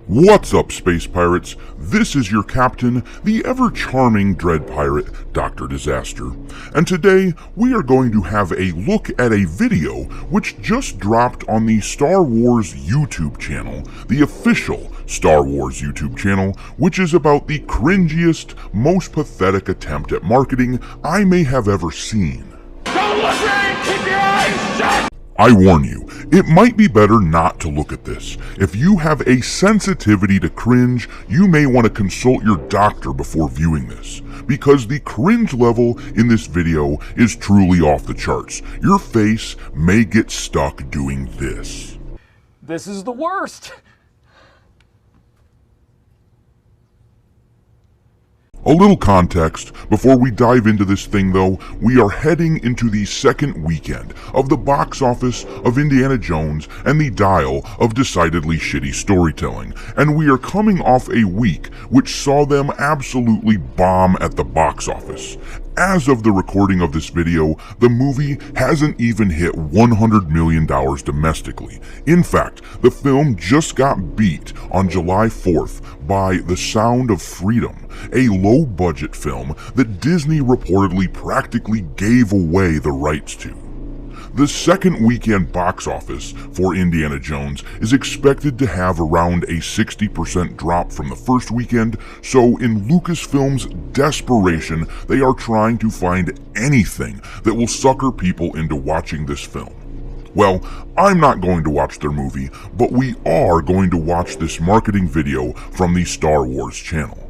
What's up, space pirates? This is your captain, the ever-charming dread pirate, Dr. Disaster. And today, we are going to have a look at a video which just dropped on the Star Wars YouTube channel, the official Star Wars YouTube channel, which is about the cringiest, most pathetic attempt at marketing I may have ever seen. Don't listen! Keep your eyes shut! I warn you, it might be better not to look at this. If you have a sensitivity to cringe, you may want to consult your doctor before viewing this, because the cringe level in this video is truly off the charts. Your face may get stuck doing this. This is the worst! A little context before we dive into this thing though, we are heading into the second weekend of the box office of Indiana Jones and the Dial of decidedly shitty storytelling, and we are coming off a week which saw them absolutely bomb at the box office. As of the recording of this video, the movie hasn't even hit $100 million domestically. In fact, the film just got beat on July 4th by The Sound of Freedom, a low-budget film that Disney reportedly practically gave away the rights to. The second weekend box office for Indiana Jones is expected to have around a 60% drop from the first weekend, so in Lucasfilm's desperation, they are trying to find anything that will sucker people into watching this film. Well, I'm not going to watch their movie, but we are going to watch this marketing video from the Star Wars channel.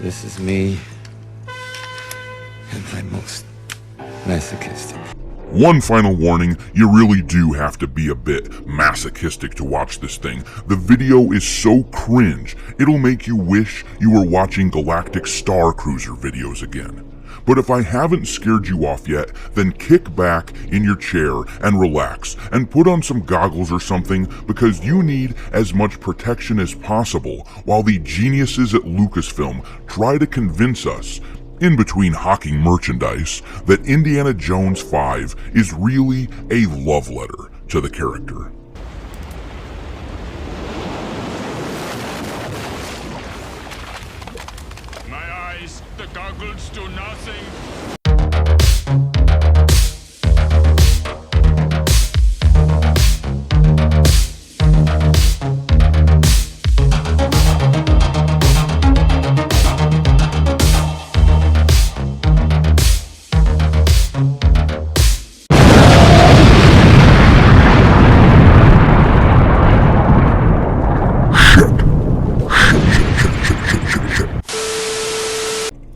This is me and my most masochistic. One final warning, you really do have to be a bit masochistic to watch this thing. The video is so cringe, it'll make you wish you were watching Galactic Star Cruiser videos again. But if I haven't scared you off yet, then kick back in your chair and relax and put on some goggles or something, because you need as much protection as possible while the geniuses at Lucasfilm try to convince us, in between hawking merchandise, that Indiana Jones 5 is really a love letter to the character. My eyes, the goggles do nothing.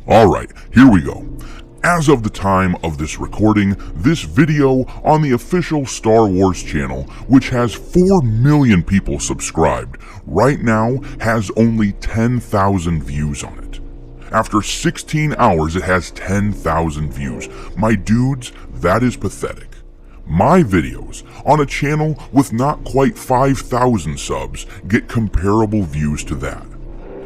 Alright, here we go. As of the time of this recording, this video on the official Star Wars channel, which has 4 million people subscribed, right now has only 10,000 views on it. After 16 hours, it has 10,000 views. My dudes, that is pathetic. My videos on a channel with not quite 5,000 subs get comparable views to that.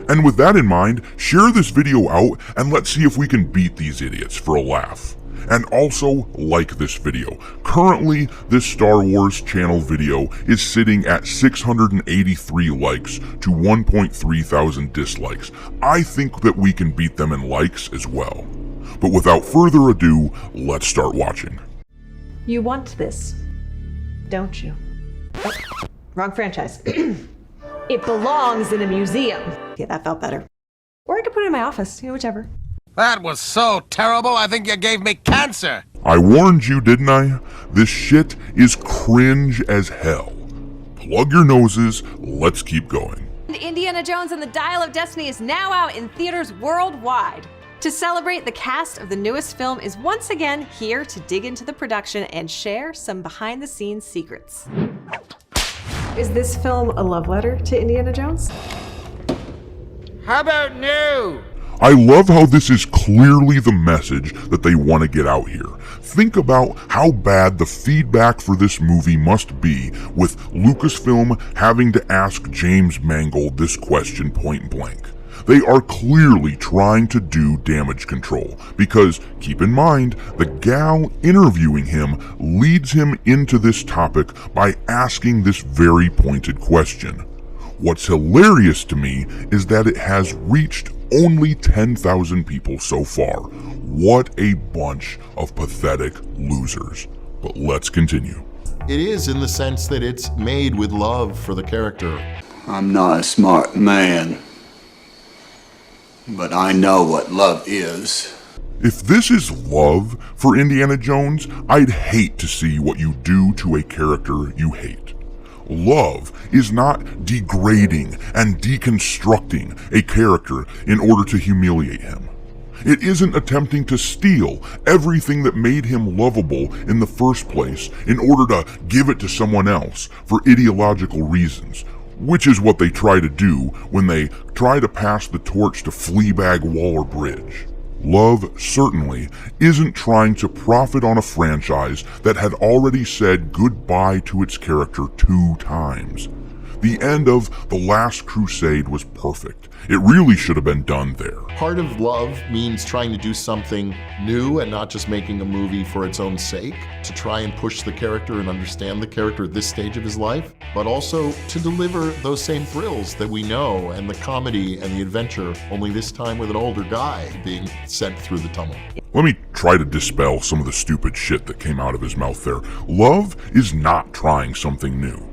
And with that in mind, share this video out and let's see if we can beat these idiots for a laugh. And also, like this video. Currently, this Star Wars channel video is sitting at 683 likes to 1.3 thousand dislikes. I think that we can beat them in likes as well. But without further ado, let's start watching. You want this, don't you? Oh, wrong franchise. It belongs in a museum. Yeah, that felt better. Or I could put it in my office, whichever. That was so terrible, I think you gave me cancer. I warned you, didn't I? This shit is cringe as hell. Plug your noses, let's keep going. Indiana Jones and the Dial of Destiny is now out in theaters worldwide. To celebrate, the cast of the newest film is once again here to dig into the production and share some behind-the-scenes secrets. Is this film a love letter to Indiana Jones? How about no? I love how this is clearly the message that they want to get out here. Think about how bad the feedback for this movie must be, with Lucasfilm having to ask James Mangold this question point blank. They are clearly trying to do damage control because, keep in mind, the gal interviewing him leads him into this topic by asking this very pointed question. What's hilarious to me is that it has reached only 10,000 people so far. What a bunch of pathetic losers. But let's continue. It is in the sense that it's made with love for the character. I'm not a smart man, but I know what love is. If this is love for Indiana Jones, I'd hate to see what you do to a character you hate. Love is not degrading and deconstructing a character in order to humiliate him. It isn't attempting to steal everything that made him lovable in the first place in order to give it to someone else for ideological reasons, which is what they try to do when they try to pass the torch to Fleabag Waller-Bridge. Love certainly isn't trying to profit on a franchise that had already said goodbye to its character 2 times. The end of The Last Crusade was perfect. It really should have been done there. Part of love means trying to do something new and not just making a movie for its own sake, to try and push the character and understand the character at this stage of his life, but also to deliver those same thrills that we know and the comedy and the adventure, only this time with an older guy being sent through the tunnel. Let me try to dispel some of the stupid shit that came out of his mouth there. Love is not trying something new.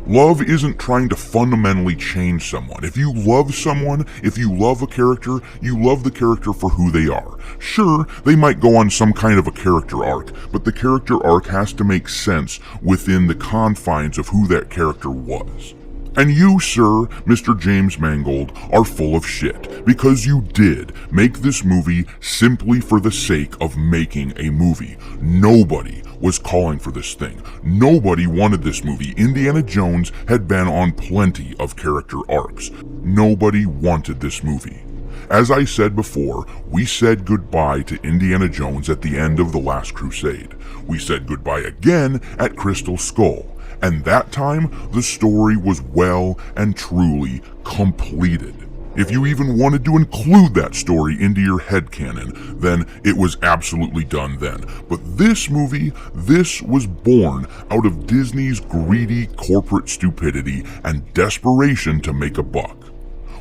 Love isn't trying to fundamentally change someone. If you love someone, if you love a character, you love the character for who they are. Sure, they might go on some kind of a character arc, but the character arc has to make sense within the confines of who that character was. And you, sir, Mr. James Mangold, are full of shit, because you did make this movie simply for the sake of making a movie. Nobody was calling for this thing. Nobody wanted this movie. Indiana Jones had been on plenty of character arcs. Nobody wanted this movie. As I said before, we said goodbye to Indiana Jones at the end of The Last Crusade. We said goodbye again at Crystal Skull. And that time, the story was well and truly completed. If you even wanted to include that story into your headcanon, then it was absolutely done then. But this movie, this was born out of Disney's greedy corporate stupidity and desperation to make a buck.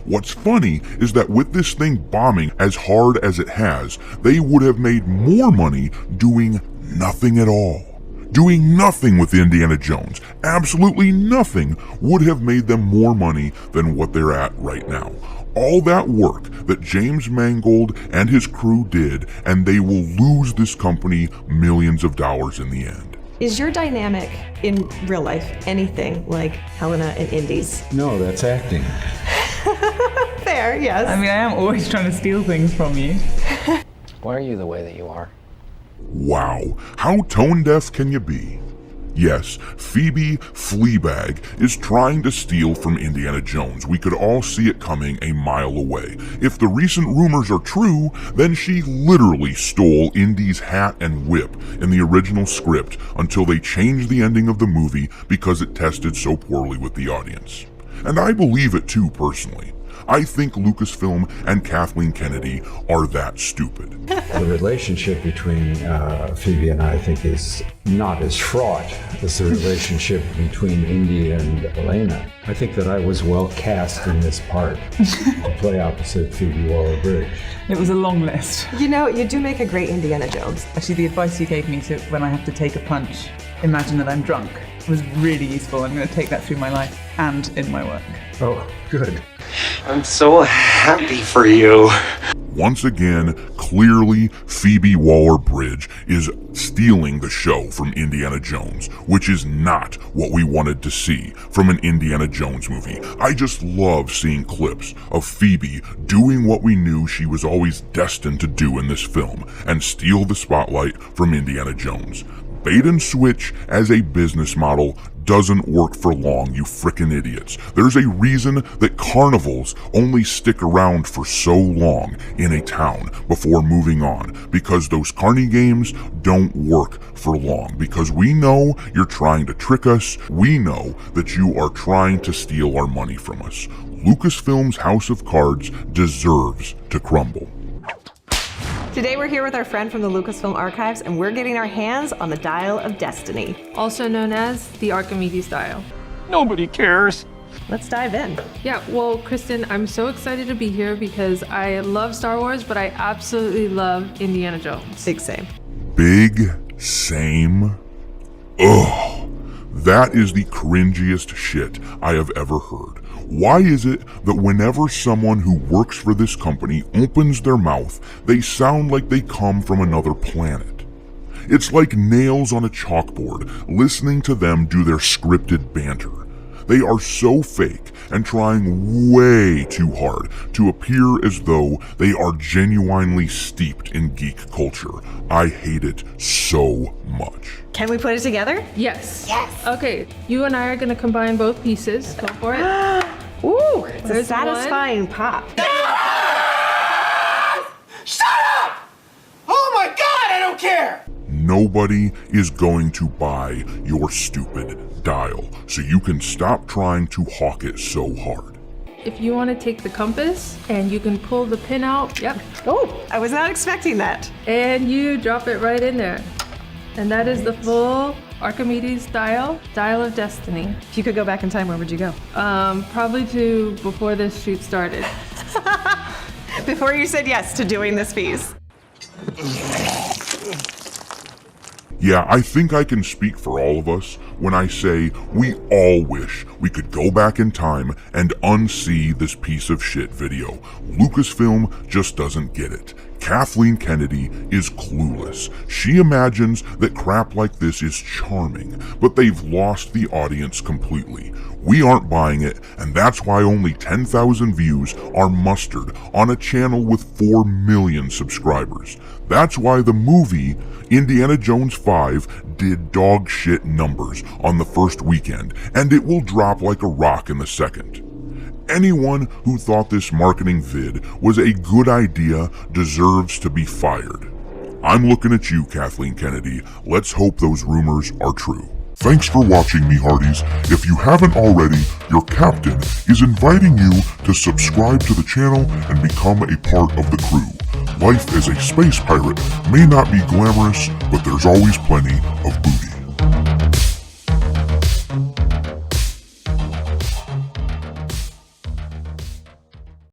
What's funny is that with this thing bombing as hard as it has, they would have made more money doing nothing at all. Doing nothing with Indiana Jones, absolutely nothing, would have made them more money than what they're at right now. All that work that James Mangold and his crew did, and they will lose this company millions of dollars in the end. Is your dynamic in real life anything like Helena and Indy's? No, that's acting. Fair, yes. I mean, I am always trying to steal things from you. Why are you the way that you are? Wow, how tone-deaf can you be? Yes, Phoebe Fleabag is trying to steal from Indiana Jones. We could all see it coming a mile away. If the recent rumors are true, then she literally stole Indy's hat and whip in the original script until they changed the ending of the movie because it tested so poorly with the audience. And I believe it too, personally. I think Lucasfilm and Kathleen Kennedy are that stupid. The relationship between Phoebe and I think is not as fraught as the relationship between Indy and Elena. I think that I was well cast in this part to play opposite Phoebe Waller-Bridge. It was a long list. You know, you do make a great Indiana Jones. Actually, the advice you gave me to when I have to take a punch, imagine that I'm drunk, was really useful. I'm going to take that through my life and in my work. Oh, good. I'm so happy for you. Once again, clearly Phoebe Waller-Bridge is stealing the show from Indiana Jones, which is not what we wanted to see from an Indiana Jones movie. I just love seeing clips of Phoebe doing what we knew she was always destined to do in this film, and steal the spotlight from Indiana Jones. Bait and switch as a business model doesn't work for long, you frickin' idiots. There's a reason that carnivals only stick around for so long in a town before moving on, because those carny games don't work for long, because we know you're trying to trick us, we know that you are trying to steal our money from us. Lucasfilm's House of Cards deserves to crumble. Today we're here with our friend from the Lucasfilm archives, and we're getting our hands on the Dial of Destiny. Also known as the Archimedes dial. Nobody cares. Let's dive in. Yeah, well, Kristen, I'm so excited to be here because I love Star Wars, but I absolutely love Indiana Jones. Big same. Big same? Ugh. That is the cringiest shit I have ever heard. Why is it that whenever someone who works for this company opens their mouth, they sound like they come from another planet? It's like nails on a chalkboard, listening to them do their scripted banter. They are so fake and trying way too hard to appear as though they are genuinely steeped in geek culture. I hate it so much. Can we put it together? Yes. Yes. Okay, you and I are going to combine both pieces. Go for it. Ooh, it's There's a satisfying pop. Shut up! Oh my god, I don't care! Nobody is going to buy your stupid dial, so you can stop trying to hawk it so hard. If you want to take the compass and you can pull the pin out, yep, Oh, I was not expecting that. and you drop it right in there. And that is the full Archimedes dial of destiny. If you could go back in time, where would you go? Probably to before this shoot started. Before you said yes to doing this piece. Yeah, I think I can speak for all of us when I say we all wish we could go back in time and unsee this piece of shit video. Lucasfilm just doesn't get it. Kathleen Kennedy is clueless. She imagines that crap like this is charming, but they've lost the audience completely. We aren't buying it, and that's why only 10,000 views are mustered on a channel with 4 million subscribers. That's why the movie Indiana Jones 5 did dog shit numbers on the first weekend, and it will drop like a rock in the second. Anyone who thought this marketing vid was a good idea deserves to be fired. I'm looking at you, Kathleen Kennedy. Let's hope those rumors are true. Thanks for watching, me hearties. If you haven't already, your captain is inviting you to subscribe to the channel and become a part of the crew. Life as a space pirate may not be glamorous, but there's always plenty of booze.